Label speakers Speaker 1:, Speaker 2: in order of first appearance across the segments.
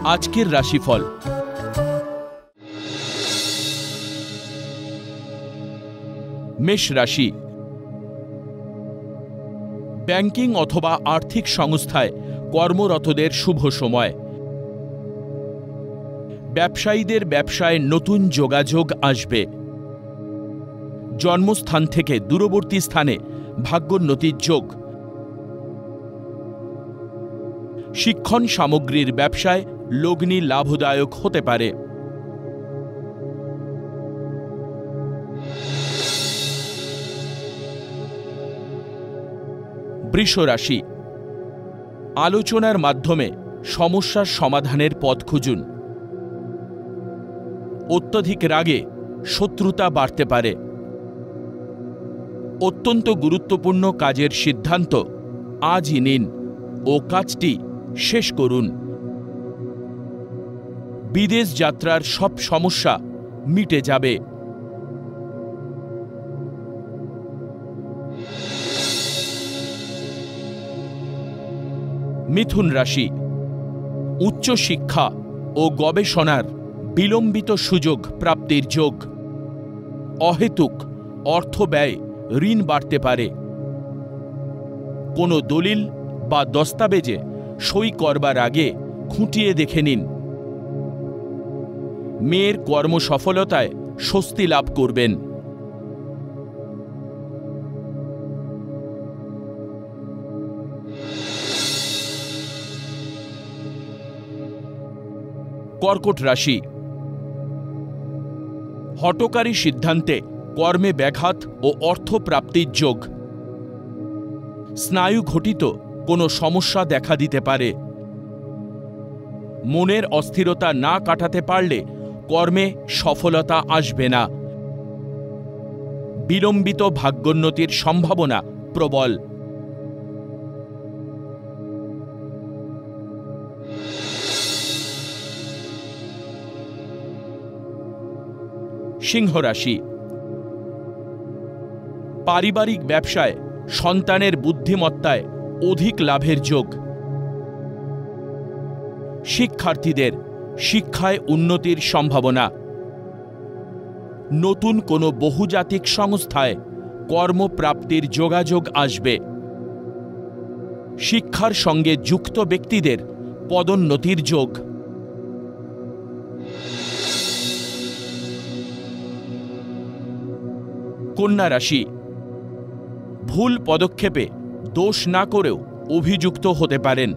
Speaker 1: আজকের রাশিফল। মেষ রাশি। ব্যাংকিং অথবা আর্থিক সংস্থায় কর্মরতদের শুভ সময়। ব্যবসায়ীদের ব্যবসায় নতুন যোগাযোগ আসবে। জন্মস্থান থেকে দূরবর্তী স্থানে ভাগ্যোন্নতির যোগ। শিক্ষণ সামগ্রীর ব্যবসায় লগ্নি লাভদায়ক হতে পারে। বৃষ রাশি। আলোচনার মাধ্যমে সমস্যার সমাধানের পথ খুঁজুন। অত্যধিক রাগে শত্রুতা বাড়তে পারে। অত্যন্ত গুরুত্বপূর্ণ কাজের সিদ্ধান্ত আজই নিন ও কাজটি শেষ করুন। বিদেশ যাত্রার সব সমস্যা মিটে যাবে। মিথুন রাশি। উচ্চ শিক্ষা ও গবেষণার বিলম্বিত সুযোগ প্রাপ্তির যোগ। অহেতুক অর্থ ব্যয় ঋণ বাড়তে পারে। কোনো দলিল বা দস্তাবেজে সই করবার আগে খুঁটিয়ে দেখে নিন। মেয়ের কর্মসফলতায় স্বস্তি লাভ করবেন। কর্কট রাশি। হঠকারী সিদ্ধান্তে কর্মে ব্যাঘাত ও অর্থপ্রাপ্তির যোগ। স্নায়ু ঘটিত কোনো সমস্যা দেখা দিতে পারে। মনের অস্থিরতা না কাটাতে পারলে কর্মে সফলতা আসবে না। বিলম্বিত ভাগ্যোন্নতির সম্ভাবনা প্রবল। সিংহ রাশি। পারিবারিক ব্যবসায় সন্তানের বুদ্ধিমত্তায় অধিক লাভের যোগ। শিক্ষার্থীদের শিক্ষায় উন্নতির সম্ভাবনা। নতুন কোনো বহুজাতিক সংস্থায় কর্মপ্রাপ্তির যোগাযোগ আসবে। শিক্ষার সঙ্গে যুক্ত ব্যক্তিদের পদোন্নতির যোগ। কন্যা রাশি। ভুল পদক্ষেপে দোষ না করেও অভিযুক্ত হতে পারেন।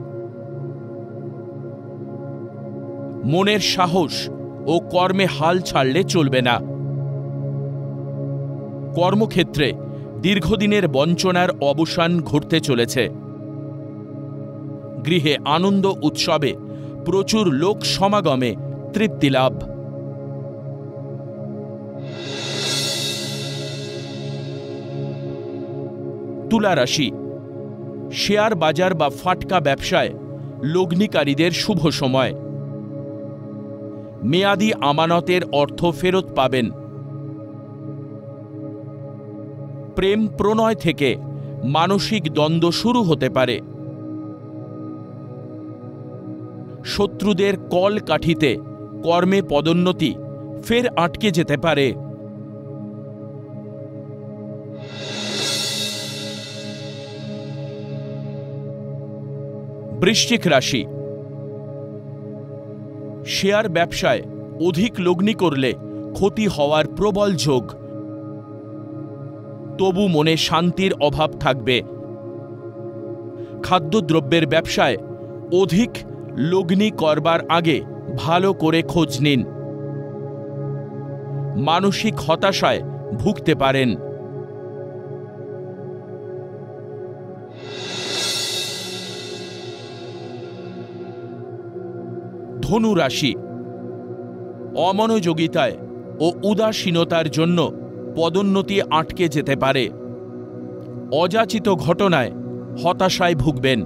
Speaker 1: মনের সাহস ও কর্মে হাল ছাড়লে চলবে না। কর্মক্ষেত্রে দীর্ঘদিনের বঞ্চনার অবসান ঘটতে চলেছে। গৃহে আনন্দ উৎসবে প্রচুর লোক সমাগমে তৃপ্তি লাভ। তুলা রাশি। শেয়ার বাজার বা ফাটকা ব্যবসায় লগ্নিকারীদের শুভ সময়। মেয়াদি আমানতের অর্থ ফেরত পাবেন। প্রেম প্রণয় থেকে মানসিক দ্বন্দ্ব শুরু হতে পারে। শত্রুদের কল কাঠিতে কর্মে পদোন্নতি ফের আটকে যেতে পারে। বৃশ্চিক রাশি। শেয়ার ব্যবসায় অধিক লগ্নি করলে ক্ষতি হওয়ার প্রবল যোগ। তবু মনে শান্তির অভাব থাকবে। খাদ্যদ্রব্যের ব্যবসায় অধিক লগ্নি করবার আগে ভালো করে খোঁজ নিন। মানসিক হতাশায় ভুগতে পারেন। ধনু রাশি। অমনোযোগিতায় ও উদাসীনতার জন্য পদোন্নতি আটকে যেতে পারে। অযাচিত ঘটনায় হতাশায় ভুগবেন।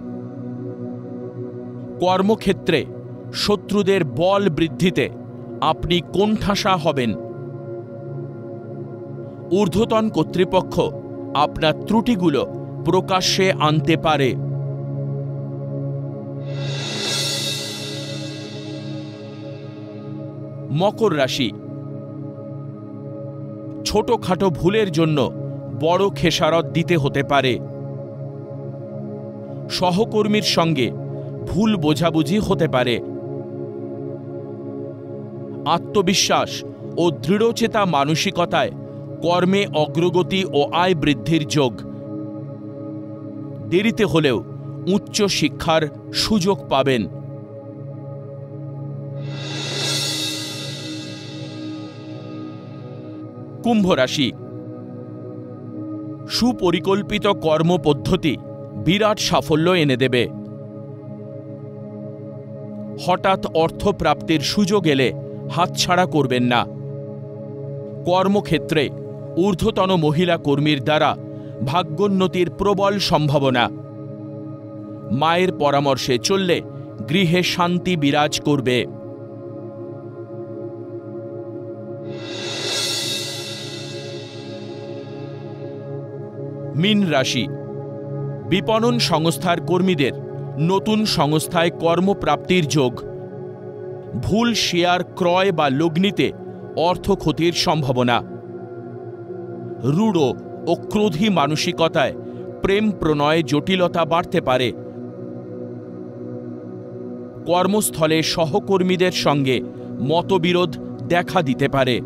Speaker 1: কর্মক্ষেত্রে শত্রুদের বল বৃদ্ধিতে আপনি কোণঠাসা হবেন। ঊর্ধ্বতন কর্তৃপক্ষ আপনার ত্রুটিগুলো প্রকাশ্যে আনতে পারে। মকর রাশি, ছোটখাটো ভুলের জন্য বড় খেসারত দিতে হতে পারে। সহকর্মীর সঙ্গে ভুল বোঝাবুঝি হতে পারে। আত্মবিশ্বাস ও দৃঢ়চেতা মানসিকতায় কর্মে অগ্রগতি ও আয় বৃদ্ধির যোগ। দেরিতে হলেও উচ্চ শিক্ষার সুযোগ পাবেন। কুম্ভ রাশি, সুপরিকল্পিত কর্মপদ্ধতি বিরাট সাফল্য এনে দেবে। হঠাৎ অর্থপ্রাপ্তির সুযোগ এলে হাতছাড়া করবেন না। কর্মক্ষেত্রে ঊর্ধ্বতন মহিলা কর্মীর দ্বারা ভাগ্যোন্নতির প্রবল সম্ভাবনা। মায়ের পরামর্শে চললে গৃহে শান্তি বিরাজ করবে। মীন রাশি, বিপণন সংস্থার কর্মীদের নতুন সংস্থায় কর্মপ্রাপ্তির যোগ। ভুল শেয়ার ক্রয় বা লগ্নিতে অর্থ ক্ষতির সম্ভাবনা। রূঢ় ও ক্রোধী মানসিকতায় প্রেম প্রণয়ে জটিলতা বাড়তে পারে। কর্মস্থলে সহকর্মীদের সঙ্গে মতবিরোধ দেখা দিতে পারে।